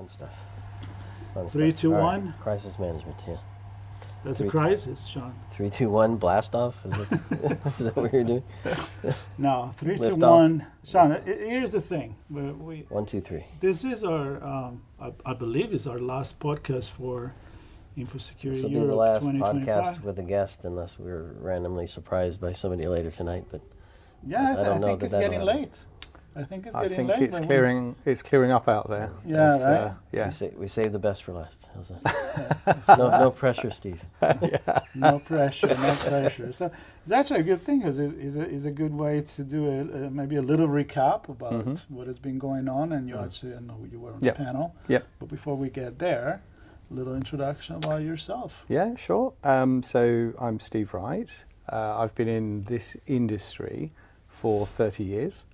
Fun stuff. Fun 3, stuff. 2, All 1. right. Crisis management, yeah. That's Three, a crisis, Sean. 3, 2, 1, blast off? Is that what you're doing? No, 3, 2, Lift off. 1. Sean, here's the thing. We 1, 2, 3. This is our, I believe, is our last podcast for This InfoSecurity will be the Europe last 2025. podcast with a guest, unless we're randomly surprised by somebody later tonight. But Yeah, I don't know think that it's that'll getting happen. late. I think it's I getting think late. it's clearing. It's clearing up out there. Yeah, There's, right. yeah. we saved the best for last. How's that? no pressure, Steve. No pressure, no pressure. So it's actually a good thing because it's a good way to do maybe a little recap about what has been going on. And you actually, I know you were on the panel. Yep. But before we get there, a little introduction about yourself. Yeah, sure. So I'm Steve Wright. I've been in this industry for 30 years.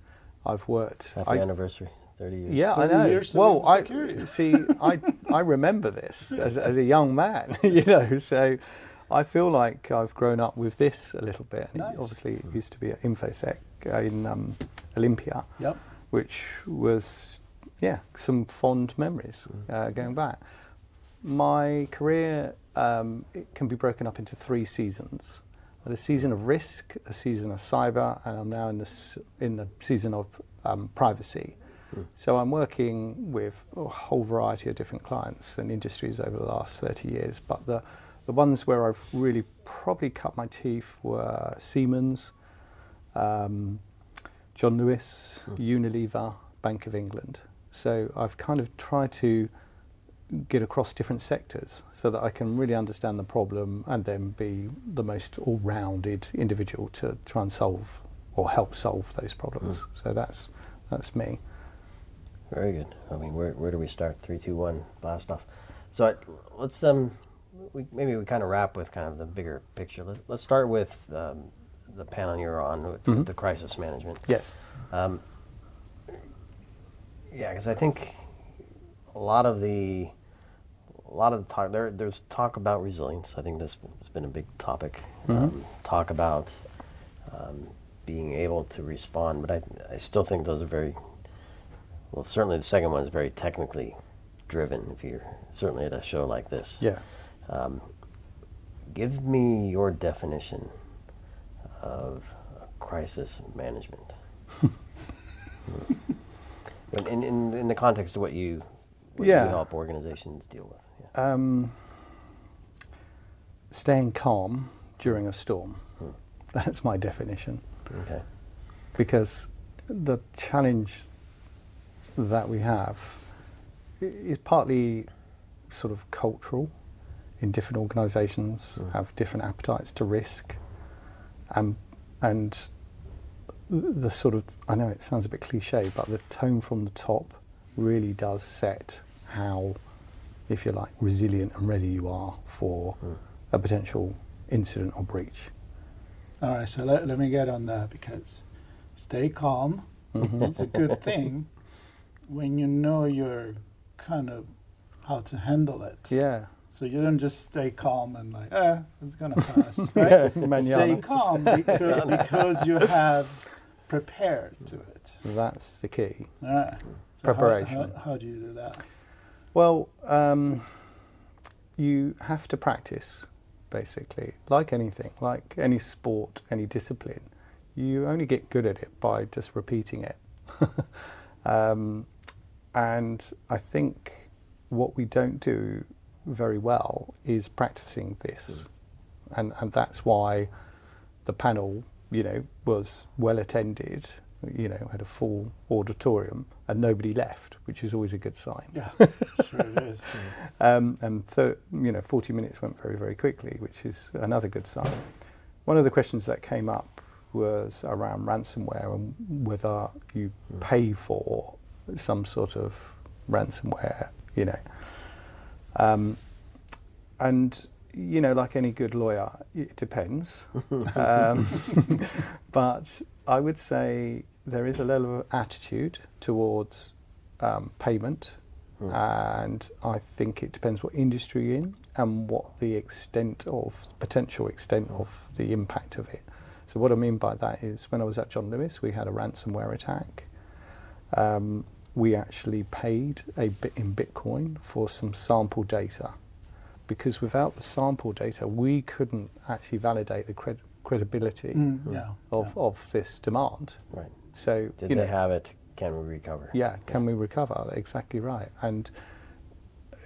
I've worked. Happy anniversary, 30 years. Yeah, 30 I know. years of Well, security. I remember this as a young man, you know. So I feel like I've grown up with this a little bit. Nice. Obviously, it used to be at InfoSec in Olympia, Yep. which was some fond memories going back. My career it can be broken up into 3 seasons. A season of risk, a season of cyber, and I'm now in the season of privacy. So I'm working with a whole variety of different clients and industries over the last 30 years. But the ones where I've really probably cut my teeth were Siemens, John Lewis, Unilever, Bank of England. So I've kind of tried to get across different sectors so that I can really understand the problem and then be the most all-rounded individual to try and solve or help solve those problems. So that's me. Very good. I mean, where do we start? 3, 2, 1, blast off. So let's maybe we kind of wrap with kind of the bigger picture. Let's start with the panel you're on with the crisis management. Yes. Yeah, because I think a lot of the talk there's talk about resilience. I think this has been a big topic. Talk about being able to respond, but I still think those are very well. Certainly, the second one is very technically driven. If you're certainly at a show like this, Yeah. Give me your definition of crisis management. In the context of what you help organizations deal with. Yeah. Staying calm during a storm. That's my definition. Okay. Because the challenge that we have is partly sort of cultural. In different organisations have different appetites to risk, and the sort of, I know it sounds a bit cliche, but the tone from the top really does set how, if you like, resilient and ready you are for a potential incident or breach. All right, so let me get on that, because stay calm. It's a good thing when you know you're kind of how to handle it. Yeah. So you don't just stay calm and like, it's gonna pass, right? Stay calm because you have prepared to it. That's the key. All right. So Preparation. How do you do that? Well, you have to practice, basically, like anything, like any sport, any discipline. You only get good at it by just repeating it. And I think what we don't do very well is practicing this. And that's why the panel, was well attended, had a full auditorium and nobody left, which is always a good sign. Yeah, sure it is. And 40 minutes went very, very quickly, which is another good sign. One of the questions that came up was around ransomware and whether you pay for some sort of ransomware, and like any good lawyer, it depends. But I would say there is a level of attitude towards payment, and I think it depends what industry you're in and what the potential extent of the impact of it. So what I mean by that is, when I was at John Lewis, we had a ransomware attack. we actually paid a bit in Bitcoin for some sample data, because without the sample data, we couldn't actually validate the credibility of this demand. Right. So Did they have it? Can we recover? Yeah, can we recover? Exactly right. And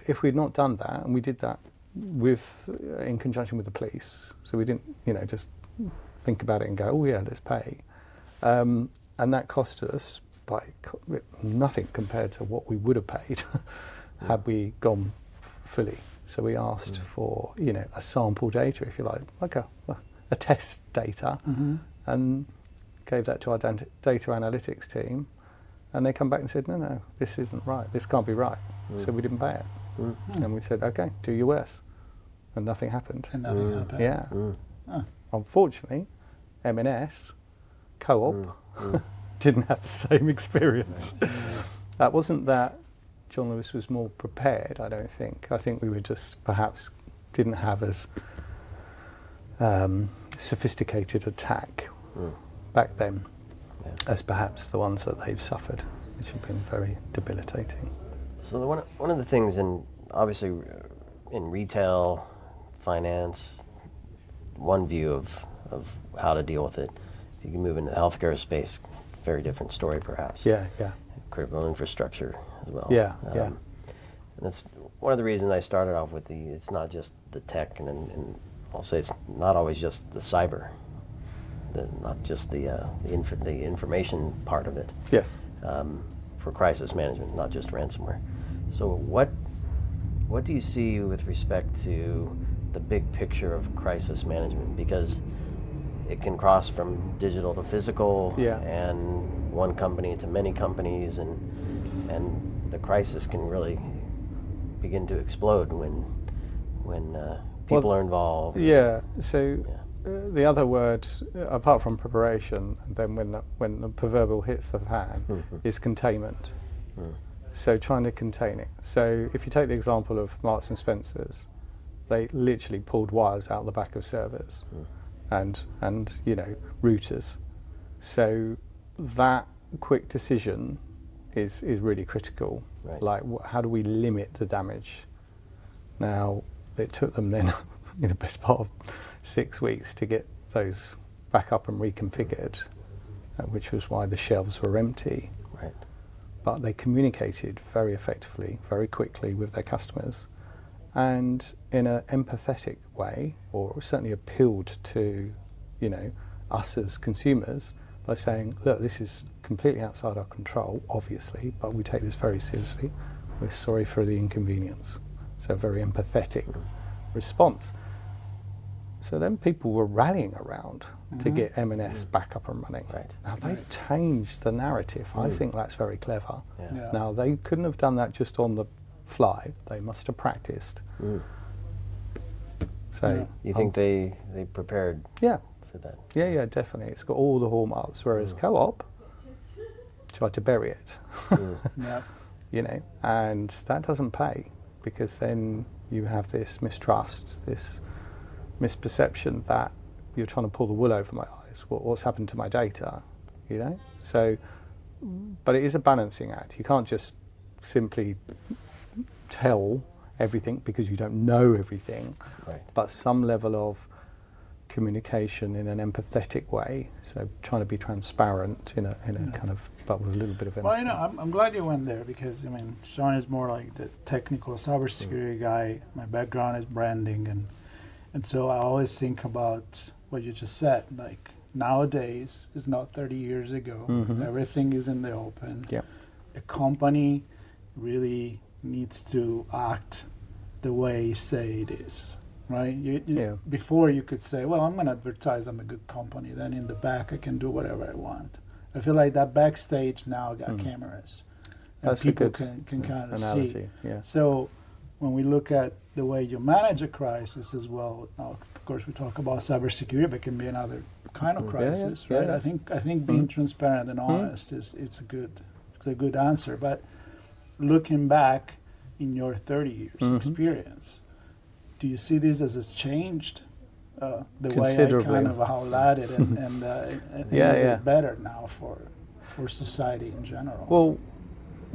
if we'd not done that, and we did that in conjunction with the police, so we didn't, just think about it and go, oh yeah, let's pay. And that cost us by nothing compared to what we would have paid had we gone fully. So we asked for, a sample data, if you like a test data, and gave that to our data analytics team. And they come back and said, no, this isn't right. This can't be right. So we didn't pay it. And we said, okay, do your worst. And nothing happened. And nothing happened. Yeah. Unfortunately, M&S, Co-op, didn't have the same experience. That wasn't that John Lewis was more prepared, I don't think. I think we were just perhaps didn't have as sophisticated attack back then as perhaps the ones that they've suffered, which have been very debilitating. So one of the things, obviously in retail, finance, one view of how to deal with it. If you can move into the healthcare space, very different story perhaps. Yeah. Critical infrastructure as well. Yeah. And that's one of the reasons I started off with it's not just the tech, and I'll say it's not always just the cyber, not just the information part of it. Yes. For crisis management, not just ransomware. So what do you see with respect to the big picture of crisis management? Because it can cross from digital to physical, and one company to many companies, and the crisis can really begin to explode when people are involved. Yeah. So the other word, apart from preparation, then when the proverbial hits the fan, is containment. So trying to contain it. So if you take the example of Marks and Spencer's, they literally pulled wires out the back of servers and routers. So that quick decision is really critical. Right. Like, how do we limit the damage? Now, it took them then, the best part of 6 weeks to get those back up and reconfigured, which was why the shelves were empty. Right. But they communicated very effectively, very quickly with their customers, and in an empathetic way, or certainly appealed to, us as consumers by saying, look, this is completely outside our control, obviously, but we take this very seriously. We're sorry for the inconvenience. So a very empathetic response. So then people were rallying around to get M&S back up and running. Right. Now they changed the narrative. I think that's very clever. Yeah. Now they couldn't have done that just on the fly. They must have practiced. So You think they prepared yeah, for that? yeah, definitely. It's got all the hallmarks. Whereas Co-op tried to bury it, and that doesn't pay, because then you have this mistrust, this misperception that you're trying to pull the wool over my eyes. What's happened to my data? So, but it is a balancing act. You can't just simply tell everything because you don't know everything. Right. But some level of communication in an empathetic way. So trying to be transparent in a kind of, but with a little bit of empathy. Well, I'm glad you went there, because Sean is more like the technical cybersecurity guy. My background is branding, and so I always think about what you just said. Like, nowadays is not 30 years ago. Everything is in the open. Yeah. A company really needs to act the way you say it is, right? Before you could say, well, I'm going to advertise I'm a good company, then in the back I can do whatever I want. I feel like that backstage now got cameras, and That's people a good can kind of analogy. see. Yeah. So when we look at the way you manage a crisis as well, now of course we talk about cybersecurity, but it can be another kind of crisis, right? Yeah. I think being transparent and honest it's a good answer. But looking back in your 30 years experience, do you see this as it's changed the way I kind of outlined it, and is it better now for society in general? Well,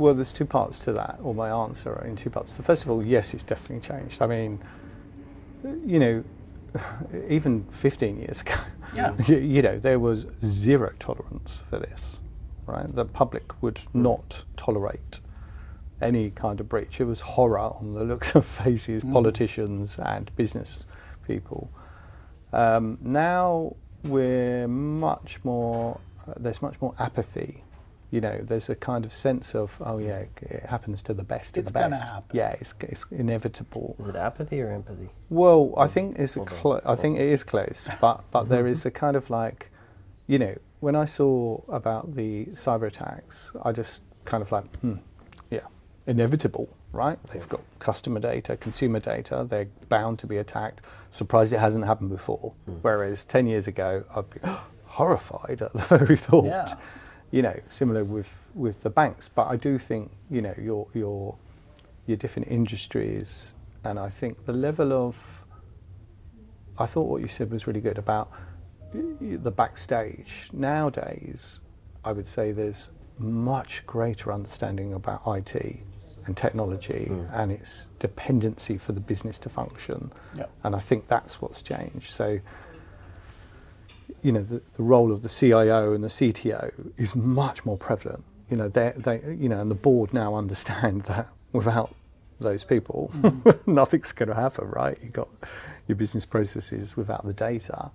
Well, there's two parts to that, or my answer are in two parts. So first of all, yes, it's definitely changed. I mean, you know, even 15 years ago, Yeah. you know, there was zero tolerance for this, right? The public would not tolerate any kind of breach. It was horror on the looks of faces, politicians and business people. Now we're much more, there's much more apathy. You know, there's a kind of sense of, oh yeah, it happens to the best of the best. It's gonna happen. Yeah, it's inevitable. Is it apathy or empathy? Well, I think it's Hold I think it is close, but there is a kind of like, you know, when I saw about the cyber attacks, I just kind of like, yeah, inevitable, right? They've got customer data, consumer data, they're bound to be attacked. Surprised it hasn't happened before. Whereas 10 years ago, I'd be horrified at the very thought. Yeah. You know, similar with the banks. But I do think, you know, your different industries, and I think the level of, I thought what you said was really good about the backstage. Nowadays, I would say there's much greater understanding about IT and technology and its dependency for the business to function. Yeah. And I think that's what's changed. So, you know, the role of the CIO and the CTO is much more prevalent. You know, they you know, and the board now understand that without those people, nothing's going to happen, right? You've got your business processes without the data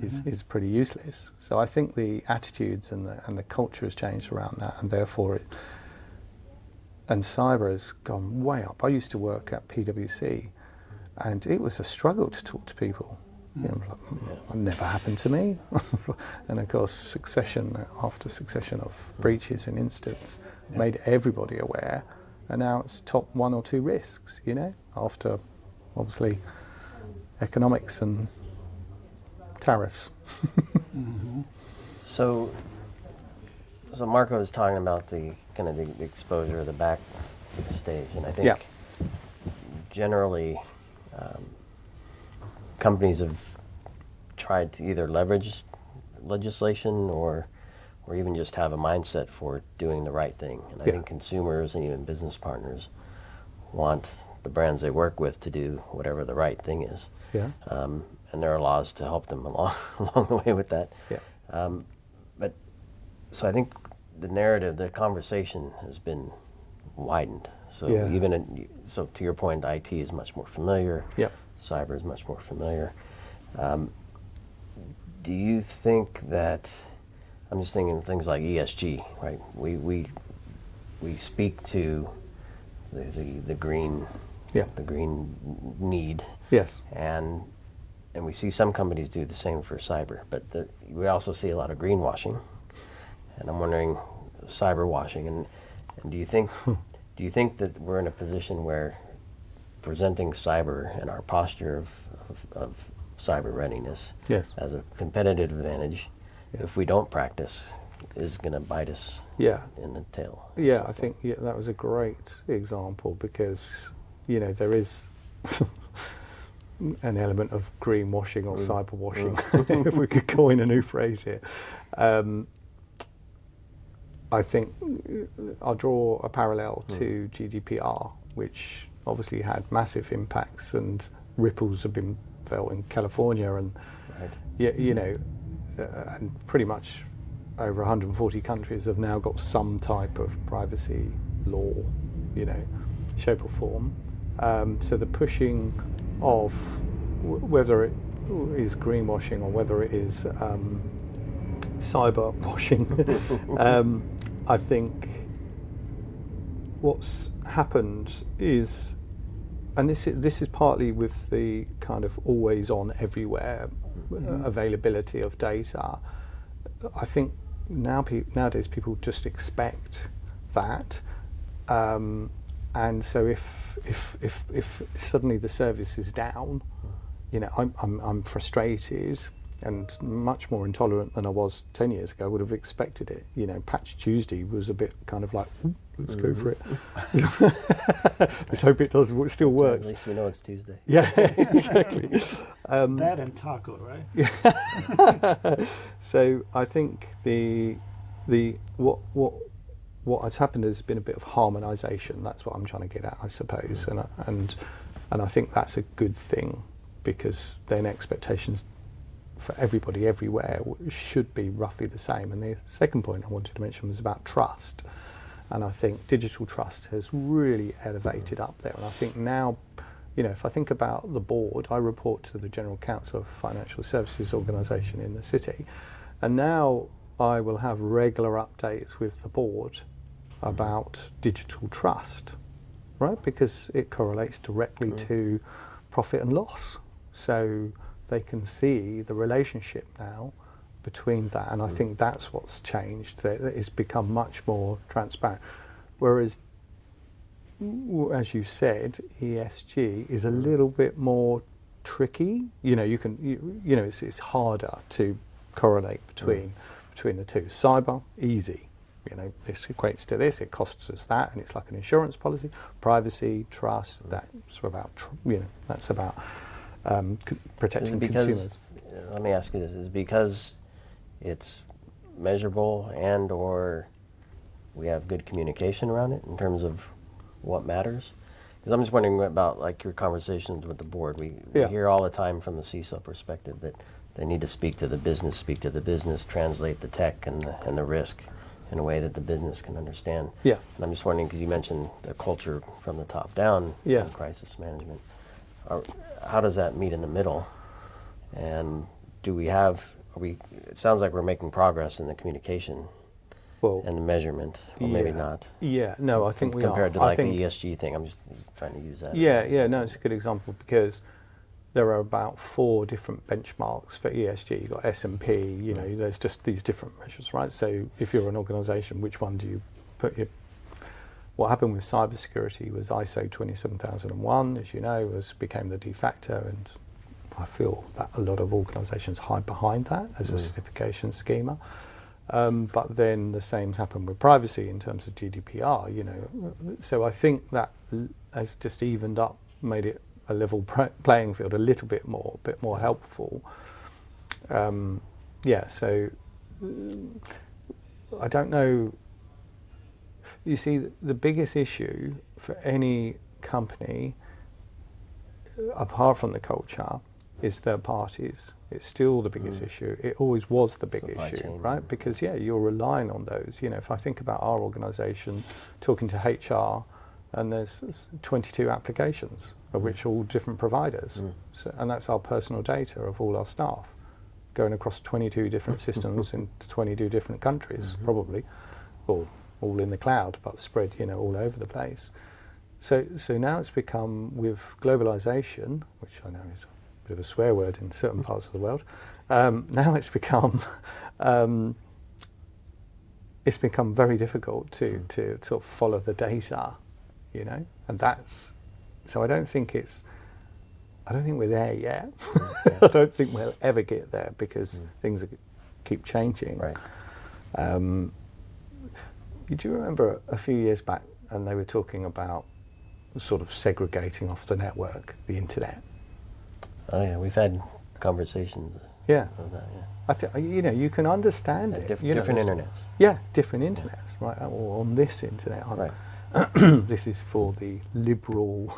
is pretty useless. So I think the attitudes and the culture has changed around that, and therefore and cyber has gone way up. I used to work at PwC, and it was a struggle to talk to people. You know, like, it never happened to me. And of course, succession after succession of breaches and incidents made everybody aware. And now it's top 1 or 2 risks, you know, after obviously economics and tariffs. So Marco was talking about the kind of the exposure of the backstage, and I think generally companies have tried to either leverage legislation or even just have a mindset for doing the right thing. And I think consumers and even business partners want the brands they work with to do whatever the right thing is. Yeah. And there are laws to help them along the way with that. Yeah. But so I think the narrative, the conversation has been widened. So so to your point, IT is much more familiar. Yep. Cyber is much more familiar. Do you think that, I'm just thinking of things like ESG, right? We speak to the green, the green need. Yes. And we see some companies do the same for cyber, but we also see a lot of greenwashing. And I'm wondering, cyber washing, and do you think that we're in a position where presenting cyber and our posture of cyber readiness as a competitive advantage, if we don't practice, is going to bite us in the tail? Yeah, I think that was a great example, because, you know, there is an element of greenwashing or cyber washing, if we could coin a new phrase here. I think I'll draw a parallel to GDPR, which obviously had massive impacts, and ripples have been felt in California, and you know, and pretty much over 140 countries have now got some type of privacy law, you know, shape or form. So the pushing of whether it is greenwashing or whether it is cyber washing, I think what's happened is, and this is partly with the kind of always on everywhere availability of data. I think nowadays people just expect that, and so if suddenly the service is down, you know, I'm frustrated and much more intolerant than I was 10 years ago. I would have expected it. You know, Patch Tuesday was a bit kind of like, let's go for it. Let's hope it still works. At least we know it's Tuesday. Yeah, exactly. That and taco, right? So I think the what what has happened has been a bit of harmonisation. That's what I'm trying to get at, I suppose, and I think that's a good thing, because then expectations for everybody everywhere should be roughly the same. And the second point I wanted to mention was about trust, and I think digital trust has really elevated up there. And I think now, if I think about the board, I report to the General Counsel of a financial services organisation in the city, and now I will have regular updates with the board about digital trust, right? Because it correlates directly to profit and loss. So they can see the relationship now between that, and I think that's what's changed. That it's become much more transparent. Whereas, as you said, ESG is a little bit more tricky. It's harder to correlate between the two. Cyber, easy. This equates to this. It costs us that, and it's like an insurance policy. Privacy, trust. That's about protecting consumers. Let me ask you this: is it because it's measurable and or we have good communication around it in terms of what matters? Because I'm just wondering about like your conversations with the board. We hear all the time from the CISO perspective that they need to speak to the business, translate the tech and the risk in a way that the business can understand. Yeah. And I'm just wondering, because you mentioned the culture from the top down in crisis management. How does that meet in the middle? And it sounds like we're making progress in the communication and the measurement, or maybe not. Yeah, no, I think we are. Compared to the ESG thing, I'm just trying to use that. Yeah, no, it's a good example, because there are about 4 different benchmarks for ESG. You've got S&P, there's just these different measures, right? So if you're an organisation, which one do you put your... What happened with cybersecurity was ISO 27001, as you know, became the de facto, and I feel that a lot of organisations hide behind that as a certification schema. But then the same's happened with privacy in terms of GDPR, So I think that has just evened up, made it a level playing field, a bit more helpful. So I don't know. You see, the biggest issue for any company, apart from the culture, is third parties. It's still the biggest issue. It always was the big issue, right? Because you're relying on those. If I think about our organisation, talking to HR, and there's 22 applications, of which all different providers, and that's our personal data of all our staff, going across 22 different systems in 22 different countries, probably, or all in the cloud, but spread, all over the place. So now it's become, with globalization, which I know is a bit of a swear word in certain parts of the world, now it's become very difficult to sort of follow the data, and that's, so I don't think we're there yet. I don't think we'll ever get there, because things keep changing. Right. Do you remember a few years back, and they were talking about sort of segregating off the network, the internet? Oh yeah, we've had conversations. About that, I think you can understand it. Different internets. Yeah, different internets, right? Or on this internet. Right. This is for the liberal,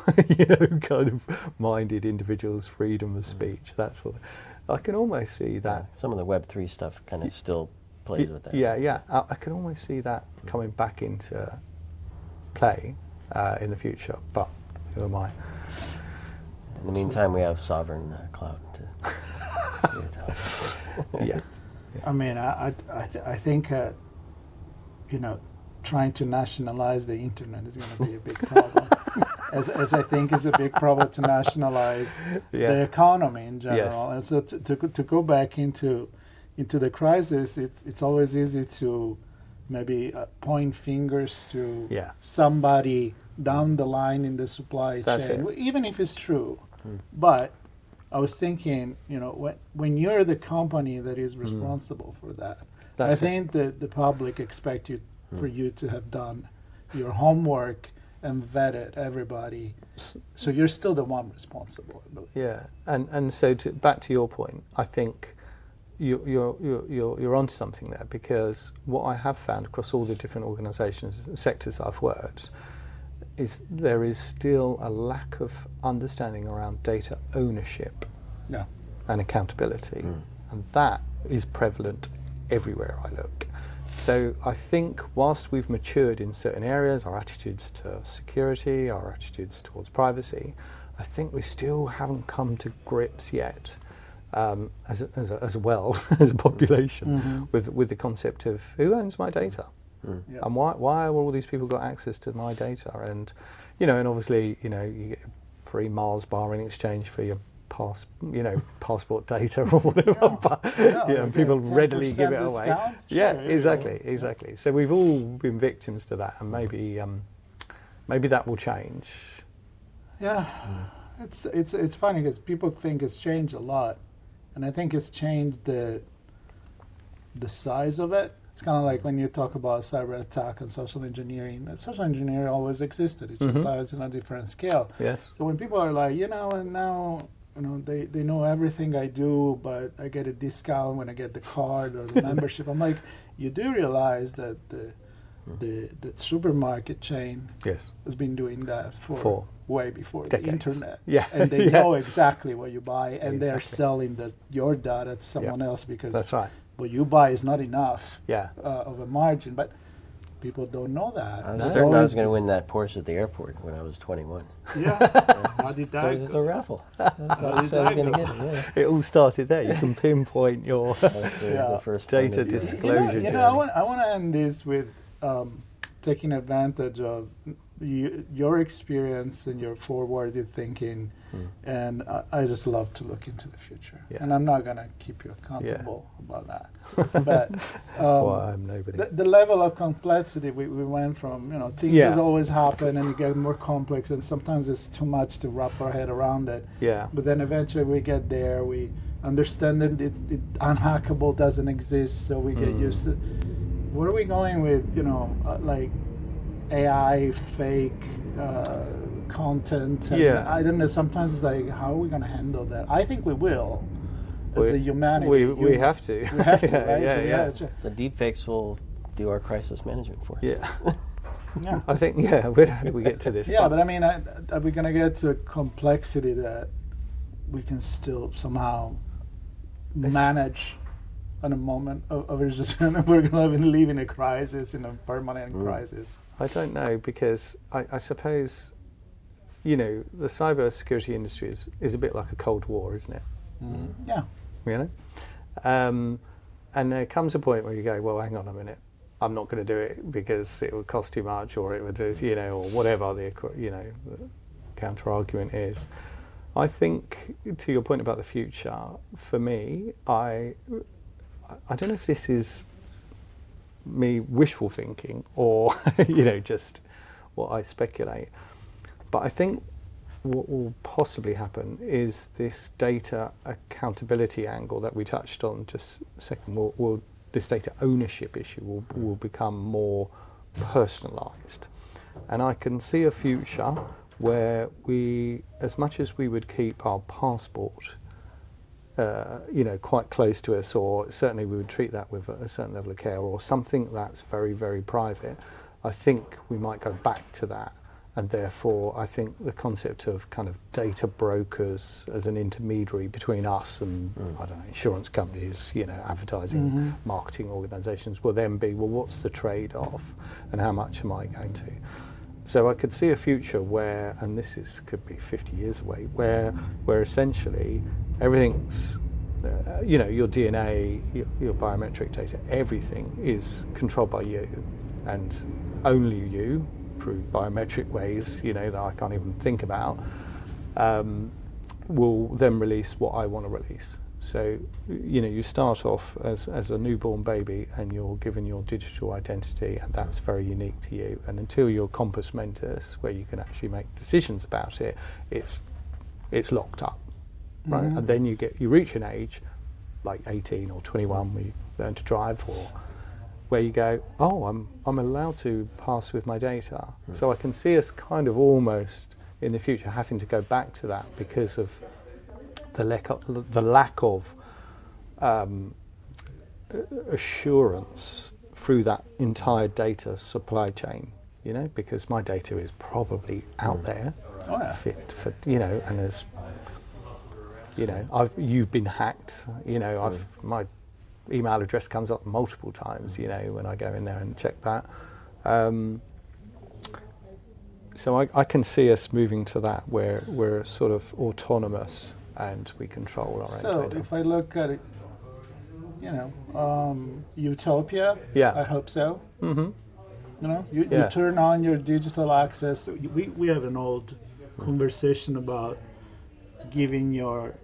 kind of minded individuals, freedom of speech, that sort of. I can almost see that. Some of the Web3 stuff kind of still plays with that. Yeah. I can almost see that coming back into play in the future. But who am I? In the meantime, we have sovereign cloud to. Yeah. I mean, I think trying to nationalize the internet is going to be a big problem. as I think is a big problem to nationalize the economy in general. Yes. And so to go back into the crisis, it's always easy to maybe point fingers to somebody down the line in the supply chain, even if it's true. But I was thinking, when you're the company that is responsible for that, I think that the public expect you for you to have done your homework and vetted everybody. So you're still the one responsible, I believe. Yeah, and so back to your point, I think you're onto something there, because what I have found across all the different organisations, sectors I've worked, is there is still a lack of understanding around data ownership and accountability, and that is prevalent everywhere I look. So I think whilst we've matured in certain areas, our attitudes to security, our attitudes towards privacy, I think we still haven't come to grips yet, as well as a population, with the concept of who owns my data, and why have all these people got access to my data? And and obviously you get a free Mars bar in exchange for your passport data or whatever, and people readily give it away. Exactly. So we've all been victims to that, and maybe that will change. Yeah, it's funny because people think it's changed a lot, and I think it's changed the size of it. It's kind of like when you talk about cyber attack and social engineering. Social engineering always existed. It's just that it's on a different scale. Yes. So when people are like, and now they know everything I do, but I get a discount when I get the card or the membership. I'm like, you do realize that the supermarket chain has been doing that for way before decades. The internet. Yeah. And they know exactly what you buy, and they're selling your data to someone else, because that's right. What you buy is not enough of a margin. But people don't know that. I was certain I was going to win that Porsche at the airport when I was 21. Yeah. How did that So it was a raffle. It all started there. You can pinpoint your the first data disclosure journey. I want to end this with taking advantage of your experience and your forwarded thinking, and I just love to look into the future. And I'm not going to keep you accountable about that. But I'm nobody. The level of complexity we went from, things just always happen, and you get more complex, and sometimes it's too much to wrap our head around it. But then eventually we get there, we understand that it unhackable doesn't exist, so we get used to. Where are we going with, like AI, fake content? And I don't know, sometimes it's like, how are we going to handle that? I think we will, as a humanity. We have to. We have to, right? The deepfakes will do our crisis management for us. Yeah. I think, how do we get to this? But I mean, are we going to get to a complexity that we can still somehow manage? On a moment of just we're going to live in a crisis, in a permanent crisis. I don't know, because I suppose, the cybersecurity industry is a bit like a Cold War, isn't it? Yeah. And there comes a point where you go, well, hang on a minute, I'm not going to do it because it would cost too much, or it would do, or whatever the counter argument is. I think, to your point about the future, for me, I don't know if this is me wishful thinking or, just what I speculate, but I think what will possibly happen is this data accountability angle that we touched on just a second, this data ownership issue will become more personalised. And I can see a future where as much as we would keep our passport quite close to us, or certainly we would treat that with a certain level of care, or something that's very, very private, I think we might go back to that. And therefore, I think the concept of kind of data brokers as an intermediary between us and, I don't know, insurance companies, advertising, marketing organisations, will then be, well, what's the trade-off and how much am I going to? So I could see a future where, and could be 50 years away, where essentially everything's, your DNA, your biometric data, everything is controlled by you, and only you, through biometric ways, that I can't even think about, will then release what I want to release. So, you start off as a newborn baby, and you're given your digital identity, and that's very unique to you. And until you're compos mentis, where you can actually make decisions about it, it's locked up, right? And then you reach an age, like 18 or 21, where you learn to drive, or where you go, oh, I'm allowed to pass with my data. So I can see us kind of almost in the future having to go back to that because of the lack of assurance through that entire data supply chain, because my data is probably out there, fit for, and as you've been hacked, my email address comes up multiple times, when I go in there and check that. So I can see us moving to that where we're sort of autonomous and we control our own data. So if I look at it, utopia, I hope so. Mm-hmm. You turn on your digital access. We have an old conversation about giving your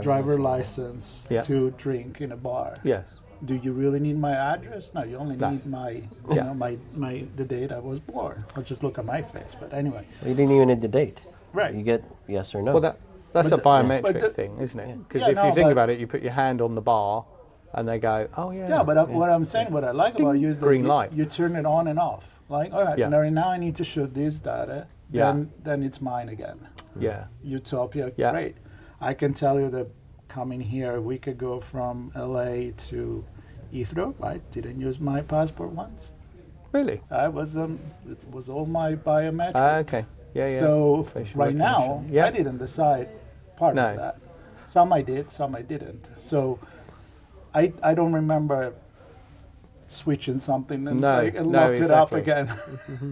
driver license to drink in a bar. Yes. Do you really need my address? No, you only need my, the date I was born. I'll just look at my face. But anyway. Well, you didn't even need the date. Right. You get yes or no. Well, that's a biometric thing, isn't it? Because if you think about it, you put your hand on the bar and they go, oh, yeah. Yeah, but what I'm saying, what I like about you is that green light. You turn it on and off. Like, all right, now I need to shoot this data. Then it's mine again. Yeah. Utopia, great. I can tell you that coming here a week ago from LA to Heathrow, I didn't use my passport once. Really? It was all my biometric. Okay. Yeah. So Facial right now, recognition. I didn't decide part of that. Some I did, some I didn't. So I don't remember switching something and lock it up again.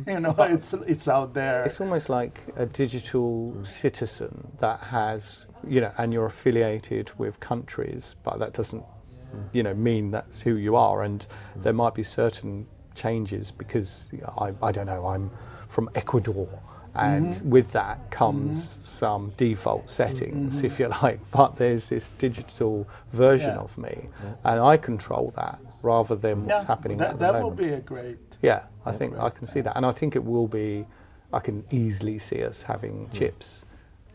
It's out there. It's almost like a digital citizen that has, and you're affiliated with countries, but that doesn't, mean that's who you are. And there might be certain changes because I don't know, I'm from Ecuador. And with that comes some default settings, if you like. But there's this digital version of me, and I control that rather than what's happening at the moment. That will be a great... Yeah, I think I can see that. And I think it will be, I can easily see us having chips.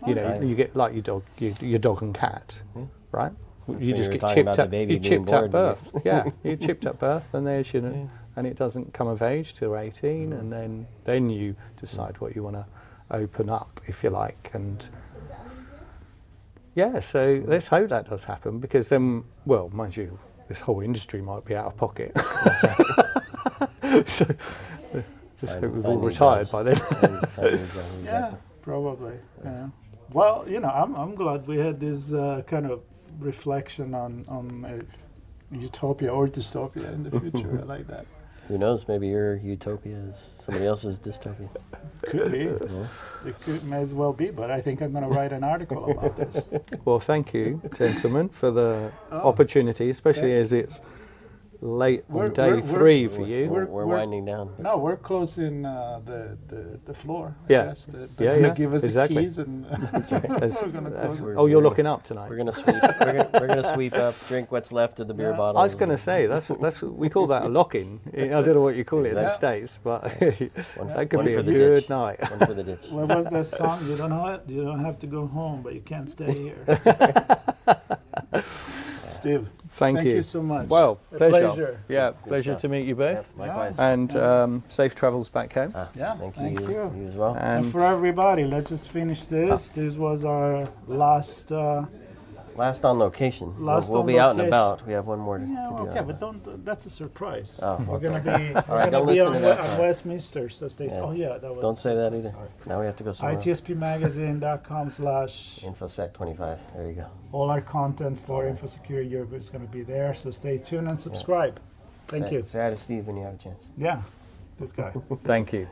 You get like your dog and cat, right? You just get chipped at birth. You chipped at birth, and there's and it doesn't come of age till 18, and then you decide what you want to open up, if you like. And so let's hope that does happen, because then, well, mind you, this whole industry might be out of pocket. So just hope we've all retired by then. Probably. Yeah. Well, I'm glad we had this kind of reflection on utopia or dystopia in the future. I like that. Who knows? Maybe your utopia is somebody else's dystopia. Could be. It may as well be. But I think I'm going to write an article about this. Well, thank you, gentlemen, for the opportunity, especially as it's late on day 3 for you. We're winding down. No, we're closing the floor. Yeah. They're going to give us the exactly. keys, and That's right. You're looking up tonight. We're gonna sweep up, drink what's left of the beer bottles. I was going to say that's we call that a lock-in. I don't know what you call it in the States, but that could be a good night. One for the ditch. What was that song? You don't have to go home, but you can't stay here. Steve, thank you so much. Well, pleasure. Yeah, pleasure to meet you both. Yep, likewise. And safe travels back home. Thank you. You as well. And for everybody, let's just finish this. This was our last on location. We'll be out and about. We have one more to do. Okay, but that's a surprise. We're gonna be on Westminster, so stay. Yeah. Oh yeah, that was. Don't say that either. Sorry. Now we have to go somewhere. itspmagazine.com/ InfoSec25. There you go. All our content for InfoSecurity Europe is going to be there, so stay tuned and subscribe. Thank you. Say hi to Steve when you have a chance. Yeah, this guy. Thank you.